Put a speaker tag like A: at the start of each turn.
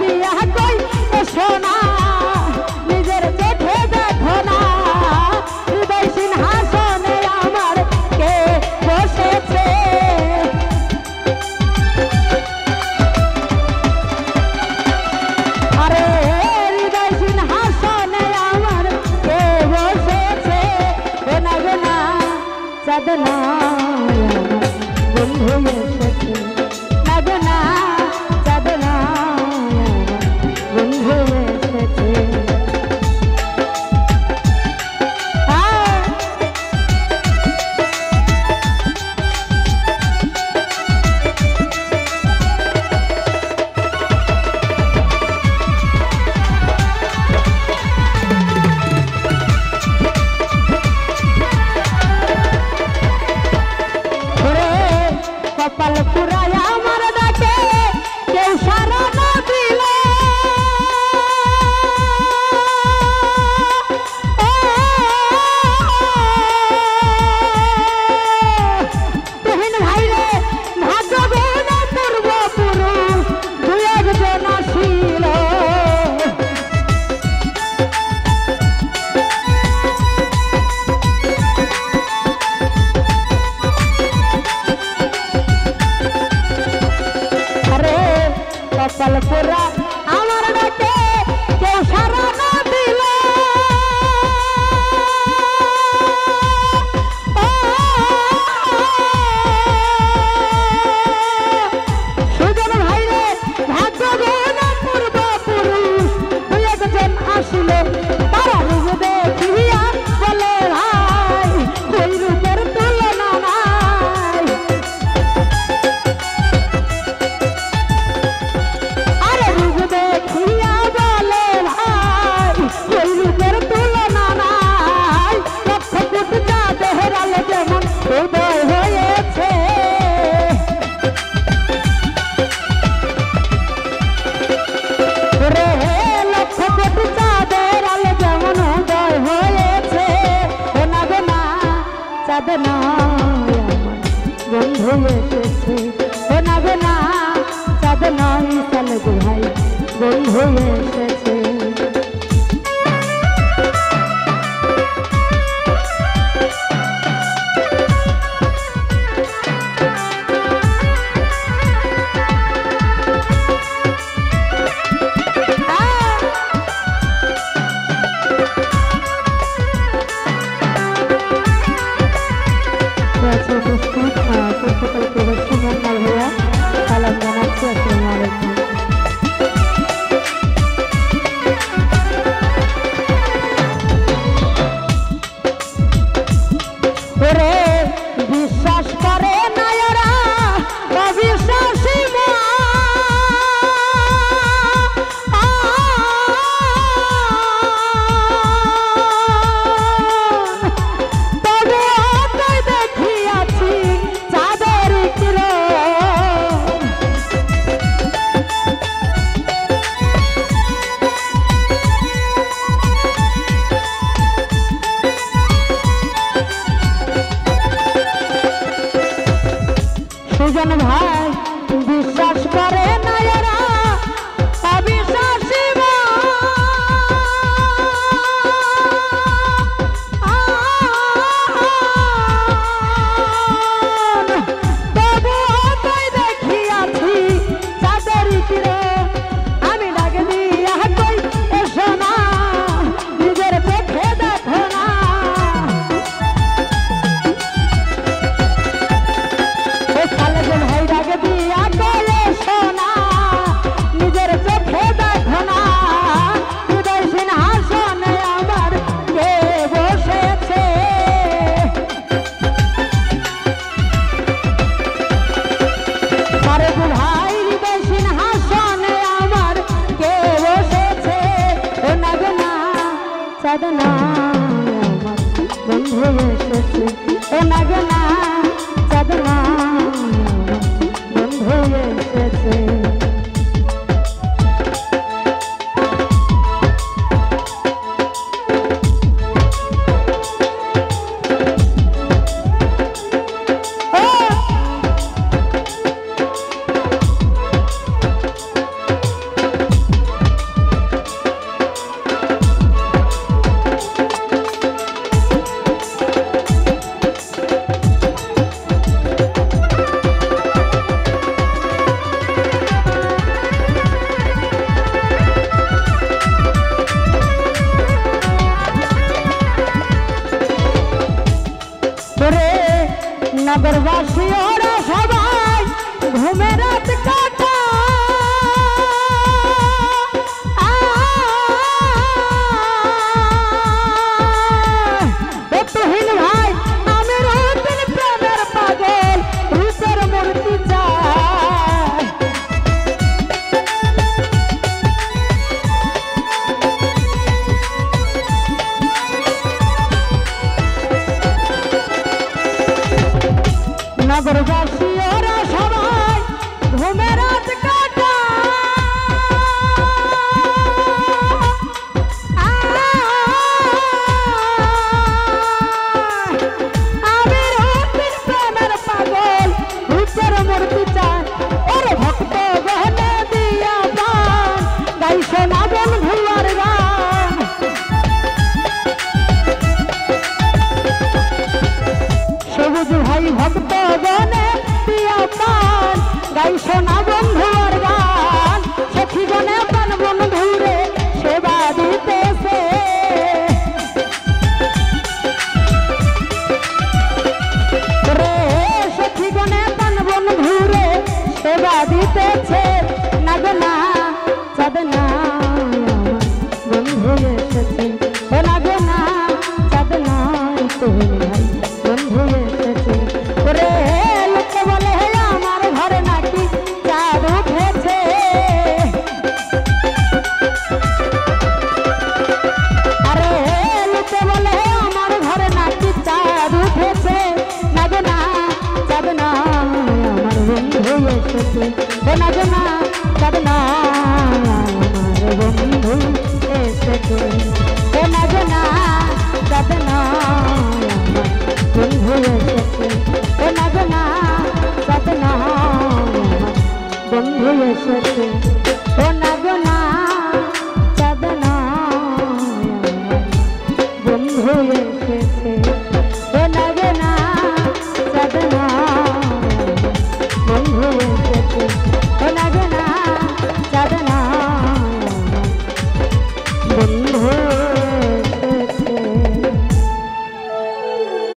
A: দিয়া কই এসো না নিজের চোখে দেখো না হৃদয় সিংহাসনে আমার কে বসেছে আরে হৃদয় সিংহাসনে আমার কে বসেছে ও না গো না চাঁদ না বন্ধু এসেছে না গো না চাঁদ না বন্ধু এসেছে কপাল পুরায় আমার ডাকে কেউ সারা না দিল তুহিন ভাইরে ভাগ্য গুণ পূর্বপুরুষ দু একজন আসিল কপাল পোড়া আমার ডাকে কেউ সারা না দিল সুজন ভাইরে ভাগ্য গুণ পূর্বপুরুষ দু একজন আসিল তারা রূপ দেখিয়া বলে ভাই ওই রূপের তুলনা নাই দেখিয়া বলে ভাই ওই রূপের তুলনা নাই লক্ষ ফুট চাঁদের আলো যেমন উদয় হয়েছে রে লক্ষ ফুট চাঁদের আলো যেমন উদয় হয়েছে ও না গো না চাঁদ না বন্ধু এসেছে ও না গো না চাঁদ নয় চল গো ভাই বন্ধু এসেছে সালাম জানাচ্ছি আসসালামু আলাইকুম বিশ্বাস করে নায়রা অবিশ্বাসী তবে দেখিয়াছি চাঁদের কিরণ সুজন ভাই বিশ্বাস করে নায়রা অবিশ্বাসী তবুও তাই দেখিয়াছি চাঁদের কিরণ আমি ডাক দিয়া কই এসো না নিজের চোখে দেখো না ভাই ডাক দিয়া কই এসো না নিজের চোখে দেখো না হৃদয় সিংহাসনে আমার কে বসেছে আরে ভাই হৃদয় সিংহাসনে আমার কে বসেছে ও না গো না চাঁদ না আমার বন্ধু এসেছে ও না গো না চাঁদ না বন্ধু এসেছে নগরবাসী ওরা সবাই ঘুমে রাত কাটা তুহিন ভাই আমি রূপের প্রেমের পাগল রূপের মূর্তি চাই নগরবাসী ওরা সবাই ঘুমে রাত কাটা আমি রূপের প্রেমের পাগল রূপের মূর্তি চাই ওর ভক্ত গহনে দিয়া পান গাইছ না বন্ধুয়ার গান সবুজ ভাই ভক্ত গনে দিয়া পান গাইছ না বন্ধুয়ার গান সখী গনে পান বন্ধুরে সেবা দিতেছে রে সখী গনে পান বন্ধুরে সেবা দিতেছে নাগনা চাঁদনা বন্ধু এসেছে ও নাগনা চাঁদনা তুমি ভাই বন্ধু এসেছে রে লোকে বলে আমার ঘরে নাকি চাঁদ উঠেছে আরে লোকে বলে আমার ঘরে নাকি চাঁদ উঠেছে নাগনা চাঁদনা আমার বন্ধু এসেছে ও নাগনা চাঁদনা আমার বন্ধু এসেছে ও নাগনা চাঁদনা বন্ধু এসেছে ও নাগনা চাঁদনা বন্ধু এসেছে ও